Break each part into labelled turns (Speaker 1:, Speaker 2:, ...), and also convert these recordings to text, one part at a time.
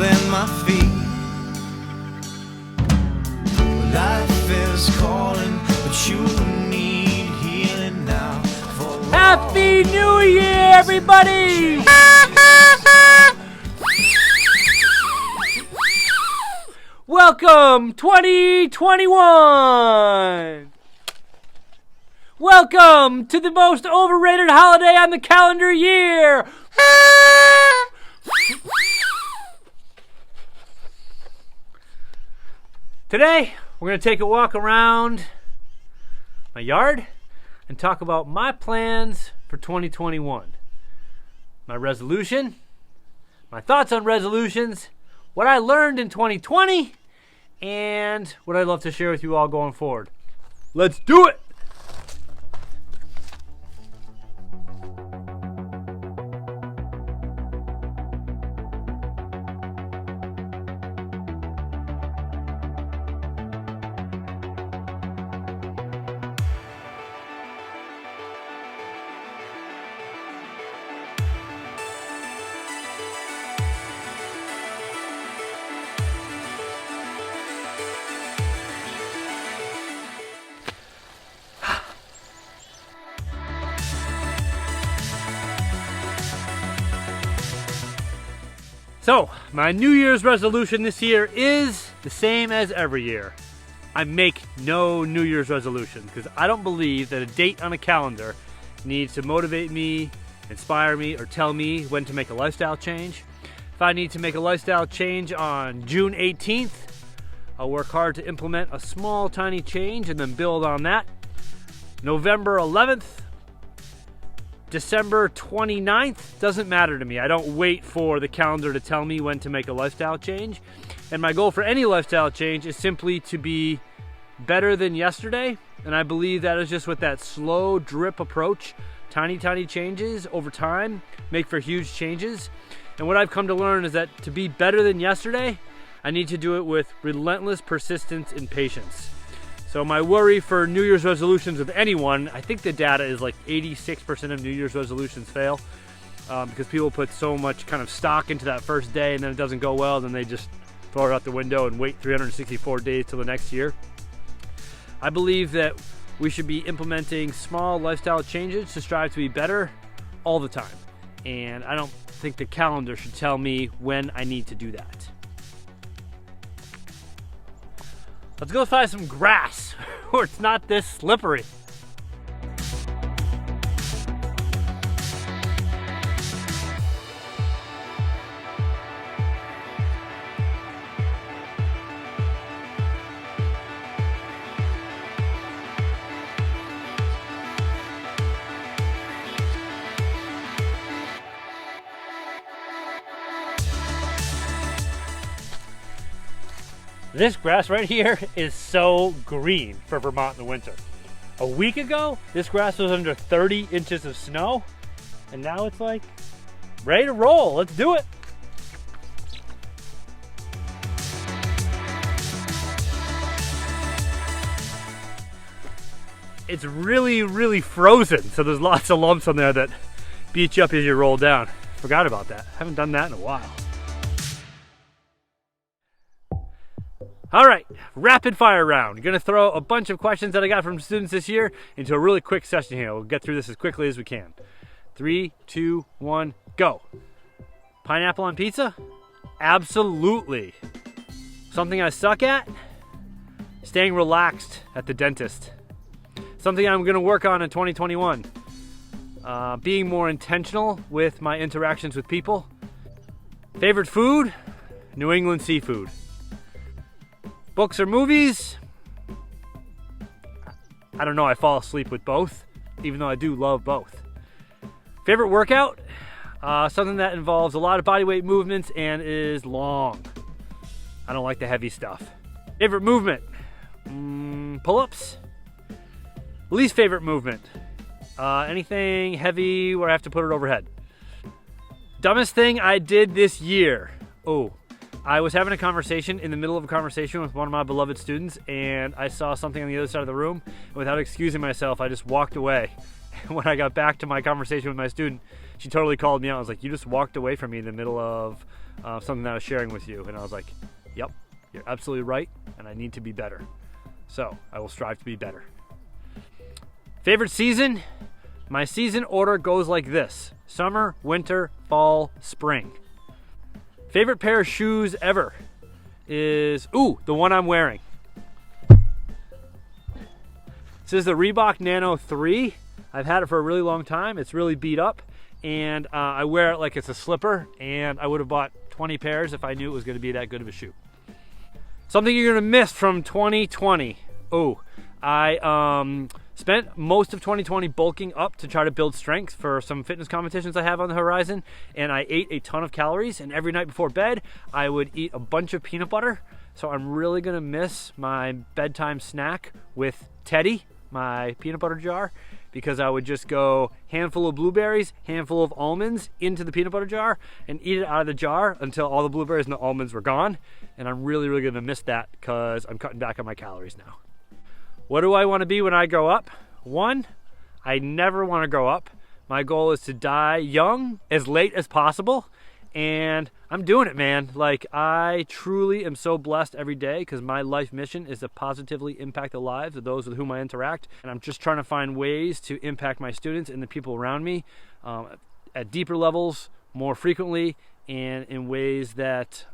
Speaker 1: shuffling my feet. Life is calling, but you need healing now.
Speaker 2: Happy New Year, everybody! Welcome, 2021! Welcome to the most overrated holiday on the calendar year! Today, we're going to take a walk around my yard and talk about my plans for 2021. My resolution, my thoughts on resolutions, what I learned in 2020, and what I'd love to share with you all going forward. Let's do it! So, my New Year's resolution this year is the same as every year. I make no New Year's resolution because I don't believe that a date on a calendar needs to motivate me, inspire me, or tell me when to make a lifestyle change. If I need to make a lifestyle change on June 18th, I'll work hard to implement a small, tiny change and then build on that. November 11th, December 29th, doesn't matter to me. I don't wait for the calendar to tell me when to make a lifestyle change. And my goal for any lifestyle change is simply to be better than yesterday. And I believe that is just with that slow drip approach. Tiny, tiny changes over time make for huge changes. And what I've come to learn is that to be better than yesterday, I need to do it with relentless persistence and patience. So my worry for New Year's resolutions with anyone, I think the data is like 86% of New Year's resolutions fail because people put so much kind of stock into that first day and then it doesn't go well, then they just throw it out the window and wait 364 days till the next year. I believe that we should be implementing small lifestyle changes to strive to be better all the time. And I don't think the calendar should tell me when I need to do that. Let's go find some grass where it's not this slippery. This grass right here is so green for Vermont in the winter. A week ago, this grass was under 30 inches of snow, and now it's like ready to roll. Let's do it. It's really, really frozen, so there's lots of lumps on there that beat you up as you roll down. Forgot about that. Haven't done that in a while. All right, rapid fire round. Gonna throw a bunch of questions that I got from students this year into a really quick session here. We'll get through this as quickly as we can. 3, 2, 1, go. Pineapple on pizza? Absolutely. Something I suck at? Staying relaxed at the dentist. Something I'm gonna work on in 2021. Being more intentional with my interactions with people. Favorite food? New England seafood. Books or movies? I don't know, I fall asleep with both, even though I do love both. Favorite workout? Something that involves a lot of body weight movements and is long. I don't like the heavy stuff. Favorite movement? Pull-ups? Least favorite movement? Anything heavy where I have to put it overhead. Dumbest thing I did this year? I was having a conversation in the middle of a conversation with one of my beloved students, and I saw something on the other side of the room. And without excusing myself, I just walked away when I got back to my conversation with my student, she totally called me out. I was like, you just walked away from me in the middle of something that I was sharing with you. And I was like, yep, you're absolutely right, and I need to be better. So I will strive to be better. Favorite season? My season order goes like this: summer, winter, fall, spring. Favorite pair of shoes ever is, the one I'm wearing. This is the Reebok Nano 3. I've had it for a really long time. It's really beat up, and I wear it like it's a slipper, and I would have bought 20 pairs if I knew it was going to be that good of a shoe. Something you're going to miss from 2020. I spent most of 2020 bulking up to try to build strength for some fitness competitions I have on the horizon, and I ate a ton of calories, and every night before bed I would eat a bunch of peanut butter. So I'm really going to miss my bedtime snack with Teddy, my peanut butter jar, because I would just go handful of blueberries, handful of almonds into the peanut butter jar and eat it out of the jar until all the blueberries and the almonds were gone. And I'm really, really going to miss that because I'm cutting back on my calories now. What do I want to be when I grow up? One, I never want to grow up. My goal is to die young, as late as possible. And I'm doing it, man. Like, I truly am so blessed every day because my life mission is to positively impact the lives of those with whom I interact. And I'm just trying to find ways to impact my students and the people around me at deeper levels, more frequently, and in ways that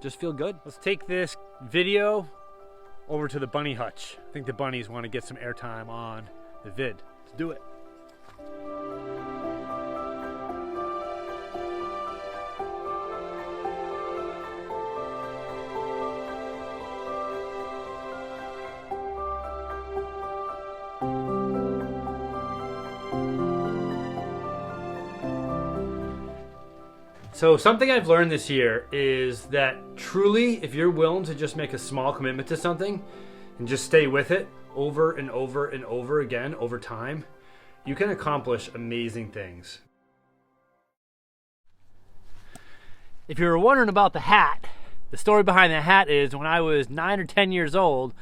Speaker 2: just feel good. Let's take this video over to the bunny hutch. I think the bunnies want to get some airtime on the vid. Let's do it. So something I've learned this year is that truly, if you're willing to just make a small commitment to something and just stay with it over and over and over again over time, you can accomplish amazing things. If you were wondering about the hat, the story behind the hat is when I was 9 or 10 years old,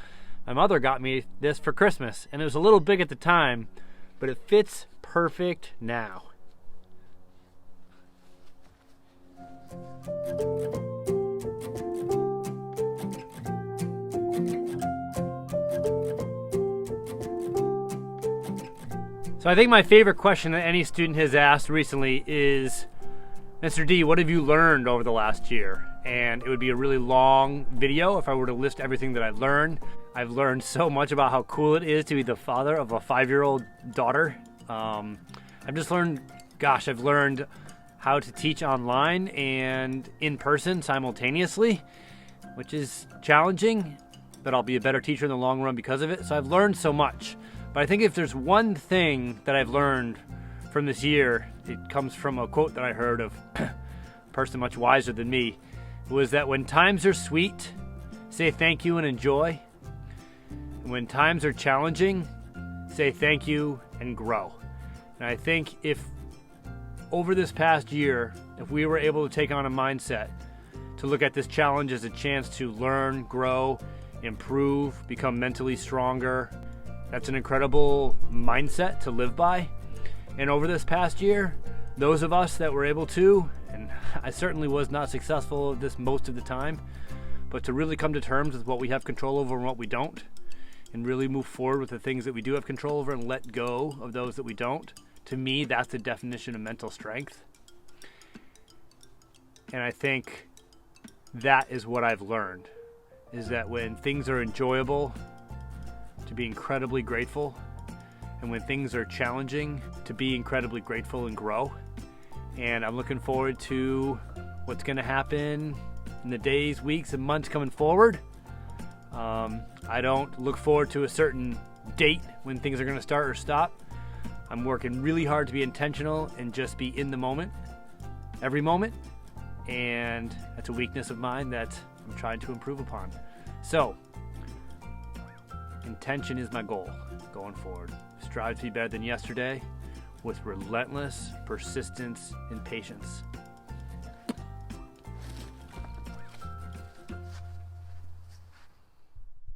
Speaker 2: my mother got me this for Christmas, and it was a little big at the time, but it fits perfect now. So I think my favorite question that any student has asked recently is, Mr. D, what have you learned over the last year? And it would be a really long video if I were to list everything that I've learned. I've learned so much about how cool it is to be the father of a 5-year-old daughter. I've learned how to teach online and in person simultaneously, which is challenging, but I'll be a better teacher in the long run because of it. So I've learned so much. But I think if there's one thing that I've learned from this year, it comes from a quote that I heard of a person much wiser than me. It was that when times are sweet, say thank you and enjoy. And when times are challenging, say thank you and grow. And I think if over this past year, if we were able to take on a mindset to look at this challenge as a chance to learn, grow, improve, become mentally stronger, that's an incredible mindset to live by. And over this past year, those of us that were able to, and I certainly was not successful at this most of the time, but to really come to terms with what we have control over and what we don't, and really move forward with the things that we do have control over and let go of those that we don't. To me, that's the definition of mental strength. And I think that is what I've learned, is that when things are enjoyable, to be incredibly grateful, and when things are challenging, to be incredibly grateful and grow. And I'm looking forward to what's going to happen in the days, weeks, and months coming forward. I don't look forward to a certain date when things are going to start or stop. I'm working really hard to be intentional and just be in the moment, every moment. And that's a weakness of mine that I'm trying to improve upon. So, intention is my goal going forward. Strive to be better than yesterday with relentless persistence and patience.